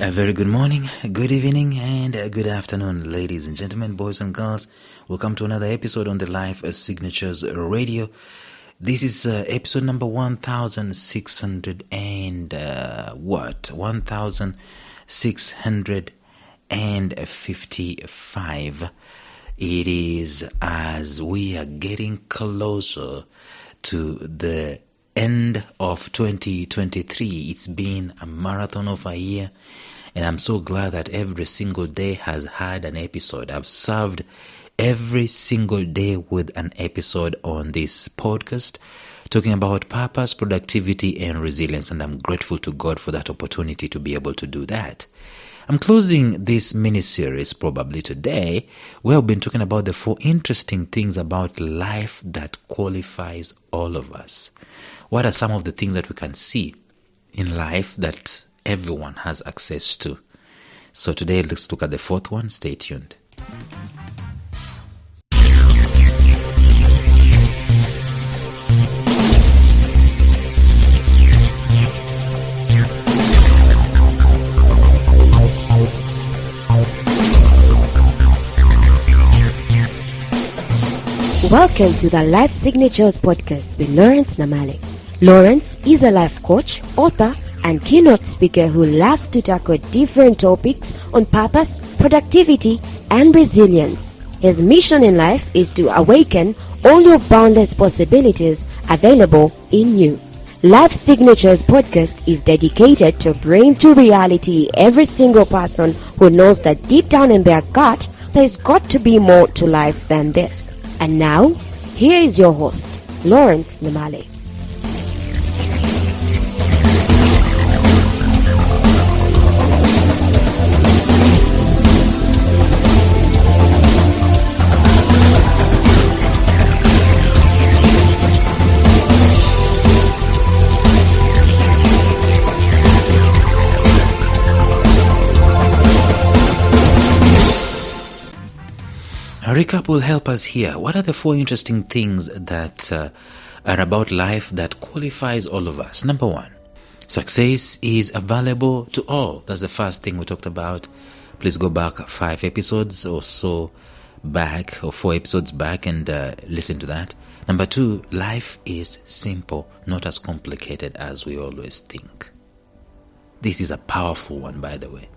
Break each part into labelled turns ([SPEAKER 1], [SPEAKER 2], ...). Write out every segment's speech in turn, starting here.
[SPEAKER 1] A very good morning, good evening, and good afternoon, ladies and gentlemen, boys and girls. Welcome to another episode on the Life Signatures Radio. This is episode number 1655. It is as we are getting closer to the end of 2023. It's been a marathon of a year, and I'm so glad that every single day has had an episode. I've served every single day with an episode on this podcast talking about purpose, productivity, and resilience, and I'm grateful to God for that opportunity to be able to do that. I'm closing this mini-series probably today. We have been talking about the 4 interesting things about life that qualifies all of us. What are some of the things that we can see in life that everyone has access to? So today let's look at the 4th one. Stay tuned.
[SPEAKER 2] Welcome to the Life Signatures podcast with Lawrence Namale. Lawrence is a life coach, author, and keynote speaker who loves to tackle different topics on purpose, productivity, and resilience. His mission in life is to awaken all your boundless possibilities available in you. Life Signatures podcast is dedicated to bring to reality every single person who knows that deep down in their gut, there's got to be more to life than this. And now, here is your host, Lawrence Namale.
[SPEAKER 1] A recap will help us here. What are the 4 interesting things that are about life that qualifies all of us? Number 1, success is available to all. That's the first thing we talked about. Please go back 5 episodes or so back, or 4 episodes back, and listen to that. Number 2, life is simple, not as complicated as we always think. This is a powerful one, by the way.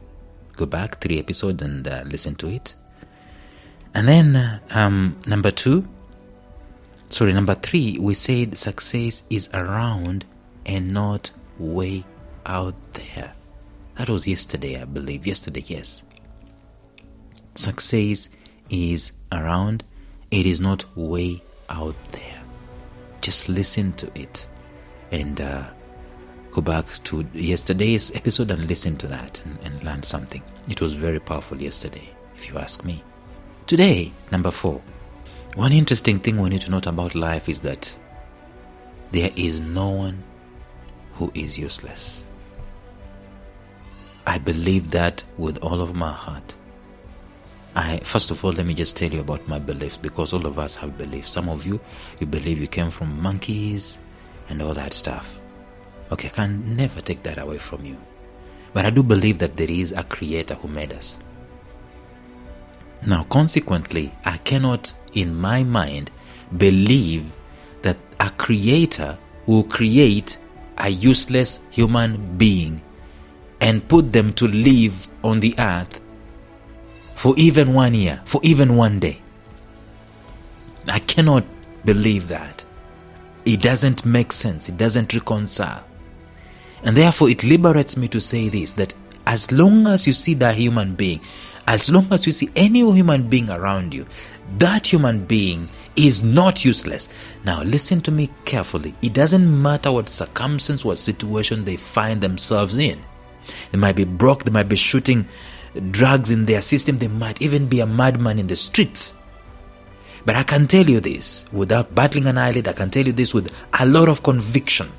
[SPEAKER 1] Go back 3 episodes and listen to it. And then number 3, we said success is around and not way out there. That was yesterday, I believe. Yesterday, yes. Success is around. It is not way out there. Just listen to it and go back to yesterday's episode and listen to that and learn something. It was very powerful yesterday, if you ask me. Today, number 4, one interesting thing we need to note about life is that there is no one who is useless. I believe that with all of my heart. First of all, let me just tell you about my beliefs, because all of us have beliefs. Some of you believe you came from monkeys and all that stuff. Okay, I can never take that away from you. But I do believe that there is a creator who made us. Now, consequently, I cannot, in my mind, believe that a creator will create a useless human being and put them to live on the earth for even 1 year, for even 1 day. I cannot believe that. It doesn't make sense. It doesn't reconcile. And therefore, it liberates me to say this, that as long as you see that human being, as long as you see any human being around you, that human being is not useless. Now listen to me carefully. It doesn't matter what circumstance, what situation they find themselves in. They might be broke, they might be shooting drugs in their system, they might even be a madman in the streets. But I can tell you this, without battling an eyelid, I can tell you this with a lot of conviction.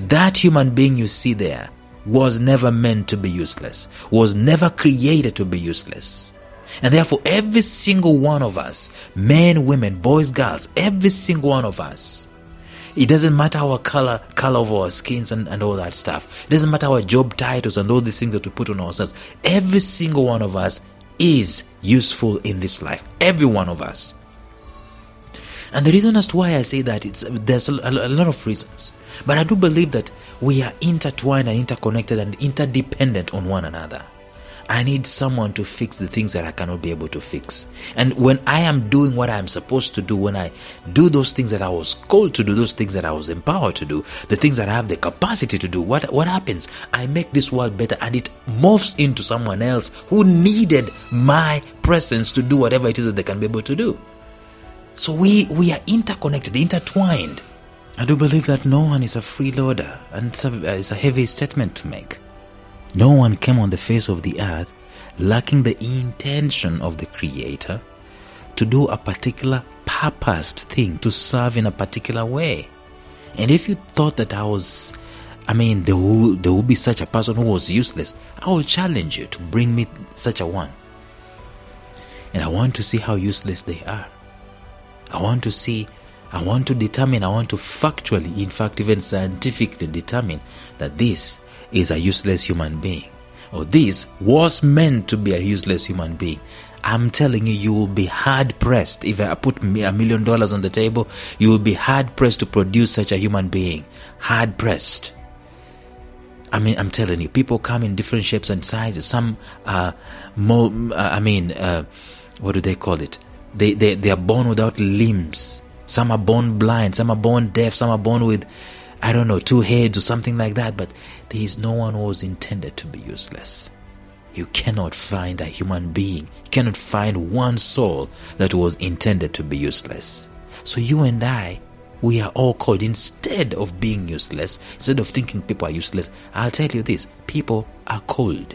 [SPEAKER 1] That human being you see there was never meant to be useless, was never created to be useless. And therefore, every single one of us, men, women, boys, girls, every single one of us It doesn't matter our color of our skins and all that stuff. It doesn't matter our job titles and all these things that we put on ourselves. Every single one of us is useful in this life. Every one of us. And the reason as to why I say that, there's a lot of reasons. But I do believe that we are intertwined and interconnected and interdependent on one another. I need someone to fix the things that I cannot be able to fix. And when I am doing what I am supposed to do, when I do those things that I was called to do, those things that I was empowered to do, the things that I have the capacity to do, what happens? I make this world better, and it morphs into someone else who needed my presence to do whatever it is that they can be able to do. So we are interconnected, intertwined. I do believe that no one is a freeloader, and it's a heavy statement to make. No one came on the face of the earth lacking the intention of the Creator to do a particular purposed thing, to serve in a particular way. And if you thought that there will be such a person who was useless, I will challenge you to bring me such a one. And I want to see how useless they are. I want to factually, in fact even scientifically determine that this is a useless human being, or this was meant to be a useless human being. I'm telling you, you will be hard pressed. If I put $1 million on the table, you will be hard pressed to produce such a human being. Hard pressed. I'm telling you, people come in different shapes and sizes. Some are more, what do they call it? They are born without limbs. Some are born blind. Some are born deaf. Some are born with, 2 heads or something like that. But there is no one who was intended to be useless. You cannot find a human being, you cannot find one soul that was intended to be useless. So you and I, we are all called, instead of being useless, instead of thinking people are useless, I'll tell you this, people are called.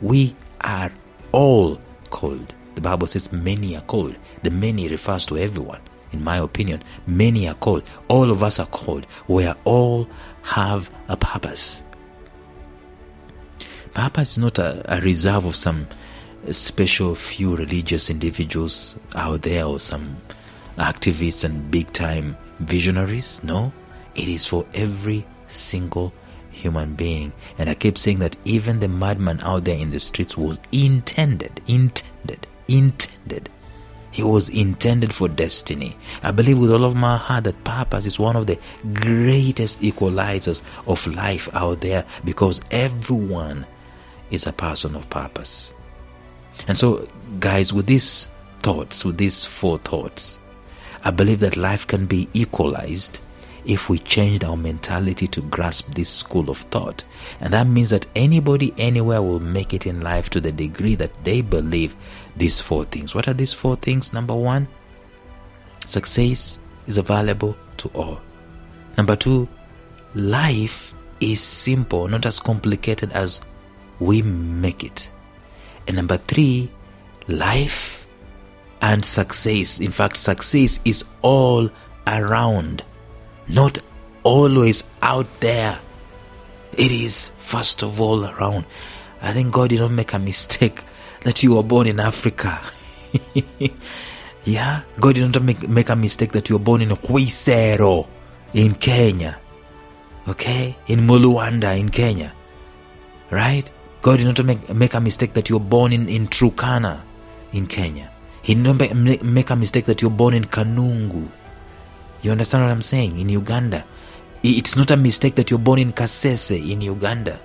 [SPEAKER 1] We are all called. The Bible says many are called. The many refers to everyone. In my opinion, many are called. All of us are called. We all have a purpose. Purpose is not a reserve of some special few religious individuals out there or some activists and big time visionaries. No, it is for every single human being. And I keep saying that even the madman out there in the streets was intended. He was intended for destiny. I believe with all of my heart that purpose is one of the greatest equalizers of life out there, because everyone is a person of purpose. And so, guys, with these 4 thoughts, I believe that life can be equalized if we changed our mentality to grasp this school of thought. And that means that anybody, anywhere will make it in life to the degree that they believe these 4 things. What are these 4 things? Number 1, success is available to all. Number 2, life is simple, not as complicated as we make it. And number 3, life and success, in fact, success is all around, not always out there. It is first of all around. I think God did not make a mistake that you were born in Africa. Yeah, God did not make a mistake that you were born in Huisero in Kenya, okay, in Muluanda in Kenya, right? God did not make a mistake that you were born in Turkana in Kenya. He did not make a mistake that you were born in Kanungu. You understand what I'm saying? In Uganda. It's not a mistake that you're born in Kasese in Uganda.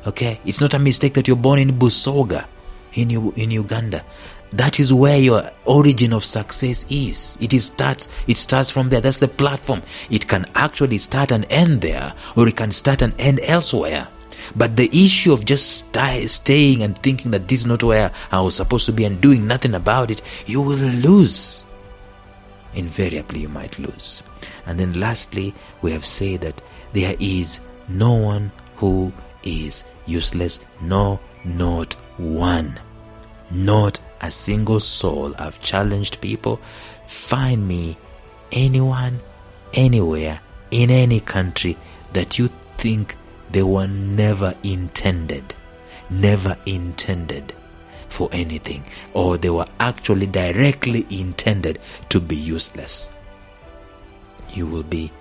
[SPEAKER 1] Okay? It's not a mistake that you're born in Busoga in Uganda. That is where your origin of success is. It starts from there. That's the platform. It can actually start and end there, or it can start and end elsewhere. But the issue of just staying and thinking that this is not where I was supposed to be and doing nothing about it, you will lose. Invariably you might lose. And then lastly, we have said that there is no one who is useless. No, not one. Not a single soul. I've challenged people. Find me anyone, anywhere, in any country that you think they were never intended for anything, or they were actually directly intended to be useless. you will be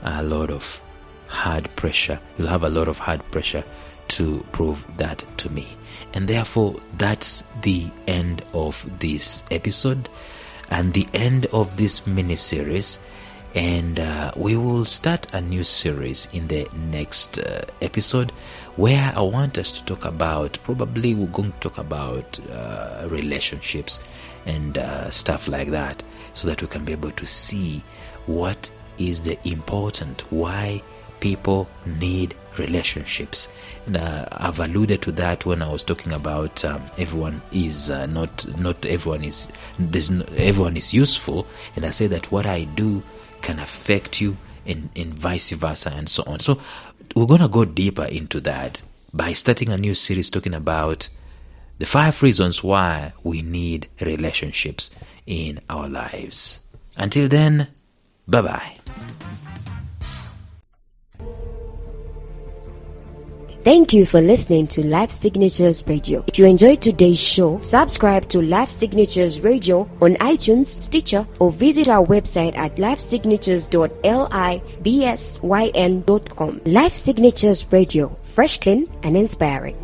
[SPEAKER 1] a lot of hard pressure. You'll have a lot of hard pressure to prove that to me. And therefore, that's the end of this episode and the end of this mini-series. And we will start a new series in the next episode, where I want us to talk about, probably we're going to talk about relationships and stuff like that, so that we can be able to see what is the important, why people need relationships. And I've alluded to that when I was talking about everyone is not everyone is everyone is useful, and I say that what I do can affect you and vice versa and so on. So we're gonna go deeper into that by starting a new series talking about the 5 reasons why we need relationships in our lives. Until then, bye bye.
[SPEAKER 2] Thank you for listening to Life Signatures Radio. If you enjoyed today's show, subscribe to Life Signatures Radio on iTunes, Stitcher, or visit our website at lifesignatures.libsyn.com. Life Signatures Radio, fresh, clean, and inspiring.